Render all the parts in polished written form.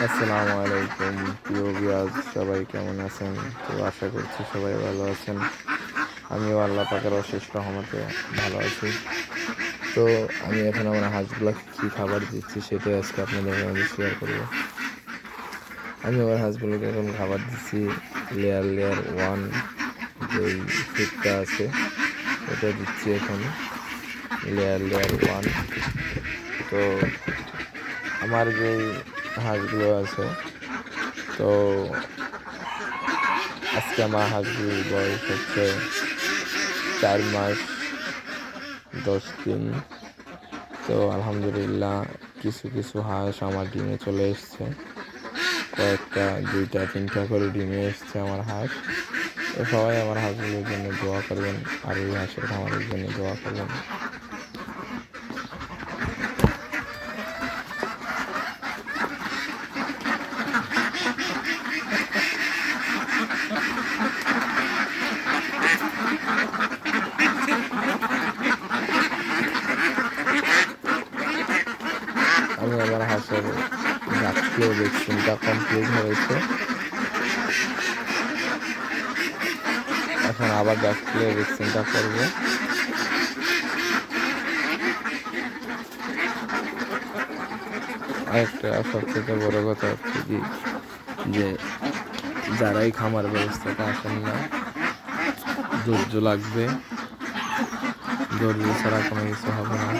আসসালামু আলাইকুম প্রিয় ভিউয়ার্স, সবাই কেমন আছেন? তো আশা করছি সবাই ভালো আছেন। আমিও আল্লাহ পাকের অশেষ রহমতে ভালো আছি। তো আমি এখন আমার হাঁসগুলোকে কী খাবার দিচ্ছি সেটাই আজকে আপনাদের মাঝে শেয়ার করব। আমি আমার হাঁসগুলোকে এখন খাবার দিচ্ছি লেয়ার লেয়ার ওয়ান, যেই ফিডটা আছে এটা দিচ্ছি এখন, লেয়ার লেয়ার ওয়ান। তো আমার যেই হাঁসগুলো আছে, তো আজকে আমার হাঁসগুলির বয়স হচ্ছে 4 মাস 10 দিন। তো আলহামদুলিল্লাহ কিছু কিছু হাঁস আমার ডিমে চলে এসছে, কয়েকটা 2টা 3টা করে ডিমে এসছে আমার হাঁস। তো সবাই আমার হাঁসগুলোর জন্য দোয়া করবেন, আর এই হাঁসের খামারের জন্য দোয়া করবেন। আমি আমার হাঁসের ভ্যাকসিন ভ্যাকসিনটা কমপ্লিট হয়েছে, এখন আবার ভ্যাকসিনটা করবো। আরেকটা সবথেকে বড় কথা হচ্ছে কি, যে যারাই খামার ব্যবস্থাটা আসেন না, ধৈর্য লাগবে, ধৈর্য ছাড়া কোনো কিছু হবে না।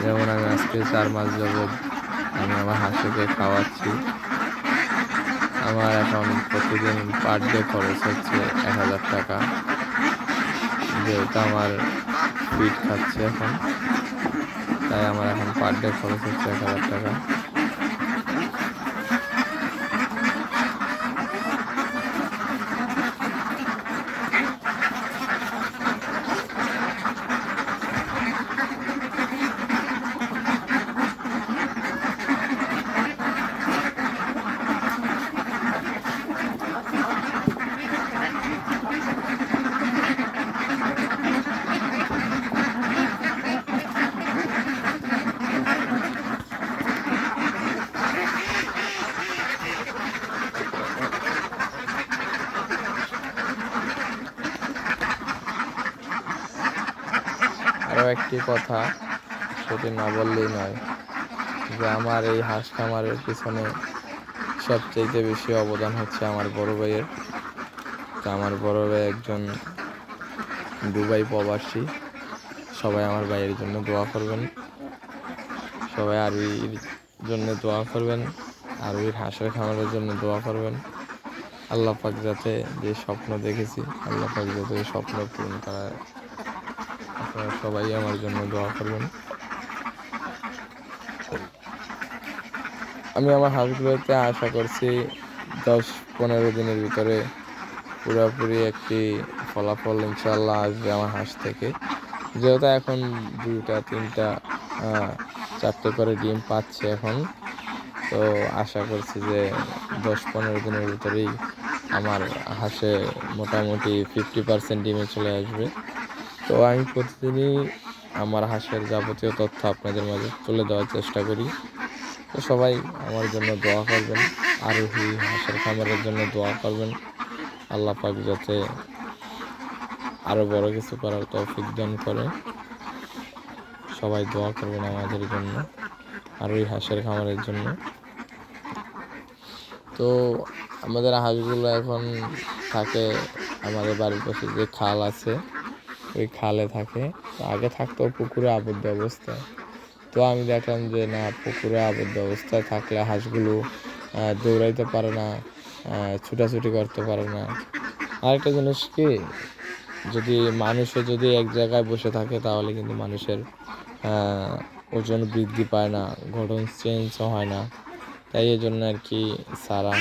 যেমন আমি আজকে 4 মাস যাবৎ আমি আমার হাঁসকে খাওয়াচ্ছি। আমার এখন প্রতিদিন পার ডে খরচ হচ্ছে 1000 টাকা, যেহেতু আমার ফিড খাচ্ছে এখন, তাই আমার এখন পার ডে খরচ হচ্ছে 1000 টাকা। আরও একটি কথা, সেটি না বললেই নয়, যে আমার এই হাঁস খামারের পিছনে সবচেয়ে বেশি অবদান হচ্ছে আমার বড় ভাইয়ের। তো আমার বড় ভাই একজন দুবাই প্রবাসী। সবাই আমার ভাইয়ের জন্য দোয়া করবেন, সবাই আরবির জন্য দোয়া করবেন, আরবির হাঁসের খামারের জন্য দোয়া করবেন। আল্লাহ পাক যাতে যে স্বপ্ন দেখেছি, আল্লাহ পাক যাতে ওই স্বপ্ন পূরণ করায়, আপনারা সবাই আমার জন্য দোয়া করবেন। আমি আমার হাঁসগুলোতে আশা করছি 10-15 দিনের ভিতরে পুরোপুরি একটি ফলাফল ইনশাল্লাহ আসবে আমার হাঁস থেকে। যেহেতু এখন 2টা 3টা 4টে করে ডিম পাচ্ছে এখন, তো আশা করছি যে 10-15 দিনের ভিতরেই আমার হাঁসে মোটামুটি 50% ডিমে চলে আসবে। তো আমি প্রতিদিনই আমার হাঁসের যাবতীয় তথ্য আপনাদের মাঝে তুলে দেওয়ার চেষ্টা করি। তো সবাই আমার জন্য দোয়া করবেন, আরোহী হাঁসের খামারের জন্য দোয়া করবেন। আল্লাহ পাক যাতে আরও বড় কিছু করার তৌফিক দান করে। সবাই দোয়া করবেন আমাদের জন্য, আরোহী হাঁসের খামারের জন্য। তো আমাদের হাঁসগুলো এখন থাকে আমাদের বাড়ির পাশে যে খাল আছে, ওই খালে থাকে। আগে থাকতো পুকুরে আবদ্ধ অবস্থায়। তো আমি দেখলাম যে না, পুকুরে আবদ্ধ অবস্থায় থাকলে হাঁসগুলো দৌড়াইতে পারে না, ছুটাছুটি করতে পারে না। আরেকটা জিনিস কি, যদি এক জায়গায় বসে থাকে তাহলে কিন্তু মানুষের ওজন বৃদ্ধি পায় না, গঠন চেঞ্জও হয় না। তাই এই জন্য আর কি সারা।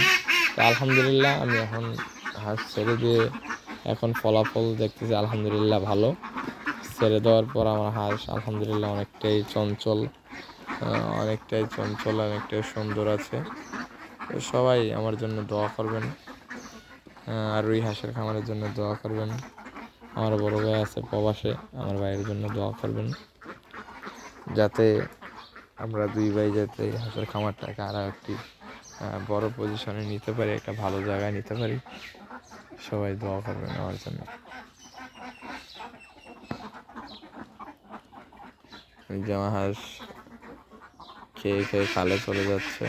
তো আলহামদুলিল্লাহ আমি এখন হাঁস ছেড়ে দিয়ে এখন ফলাফল দেখতেছি আলহামদুলিল্লাহ ভালো। ছেড়ে দেওয়ার পর আমার হাঁস আলহামদুলিল্লাহ অনেকটাই চঞ্চল, অনেকটাই সুন্দর আছে। তো সবাই আমার জন্য দোয়া করবেন, আর ওই হাঁসের খামারের জন্য দোয়া করবেন। আমার বড় ভাই আছে প্রবাসে, আমার ভাইয়ের জন্য দোয়া করবেন, যাতে আমরা দুই ভাই যাতে হাঁসের খামারটাকে আরও একটি বড় পজিশনে নিতে পারি, একটা ভালো জায়গায় নিতে পারি। সবাই দোয়া করবেন আমার জন্য। এই যে আমার হাঁস খেয়ে খেয়ে খালে চলে যাচ্ছে।